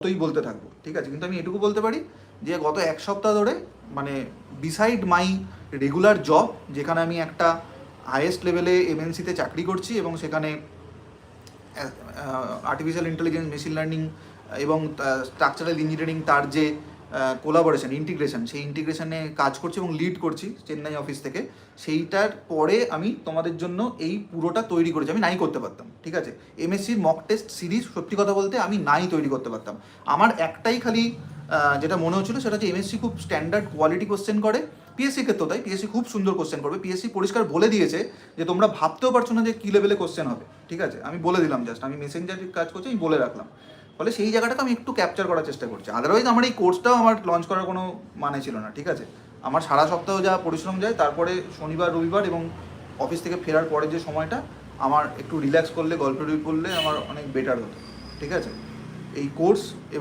তোই বলতে থাকবো, ঠিক আছে? কিন্তু আমি এটুকু বলতে পারি যে গত এক সপ্তাহ ধরে মানে বিসাইড মাই রেগুলার জব, যেখানে আমি একটা হাইয়েস্ট লেভেলে এমএনসিতে চাকরি করছি এবং সেখানে আর্টিফিশিয়াল ইন্টেলিজেন্স, মেশিন লার্নিং এবং স্ট্রাকচারাল ইঞ্জিনিয়ারিং তার যে কোলাবোরেশন, ইন্টিগ্রেশন, সেই ইন্টিগ্রেশনে কাজ করছি এবং লিড করছি চেন্নাই অফিস থেকে। সেইটার পরে আমি তোমাদের জন্য এই পুরোটা তৈরি করেছি। আমি নাই করতে পারতাম, ঠিক আছে? এমএসসির মক টেস্ট সিরিজ সত্যি কথা বলতে আমি নাই তৈরি করতে পারতাম। আমার একটাই খালি যেটা মনে হচ্ছিলো সেটা হচ্ছে এমএসসি খুব স্ট্যান্ডার্ড কোয়ালিটি কোশ্চেন করে, পিএসসি ক্ষেত্রেও তাই। পিএসসি খুব সুন্দর কোশ্চেন করবে, পিএসসি পরিষ্কার বলে দিয়েছে যে তোমরা ভাবতেও পারছো না যে কী লেভেলে কোশ্চেন হবে, ঠিক আছে? আমি বলে দিলাম, জাস্ট আমি মেসেঞ্জারে কাজ করছি, আমি বলে রাখলাম। ফলে সেই জায়গাটাকে আমি একটু ক্যাপচার করার চেষ্টা করছি। আদারওয়াইজ আমার এই কোর্সটাও আমার লঞ্চ করার কোনো মানে ছিল না, ঠিক আছে? আমার সারা সপ্তাহ যা পরিশ্রম যায়, তারপরে শনিবার রবিবার এবং অফিস থেকে ফেরার পরে যে সময়টা আমার একটু রিল্যাক্স করলে, গল্প করলে আমার অনেক বেটার হতো, ঠিক আছে? এই কোর্স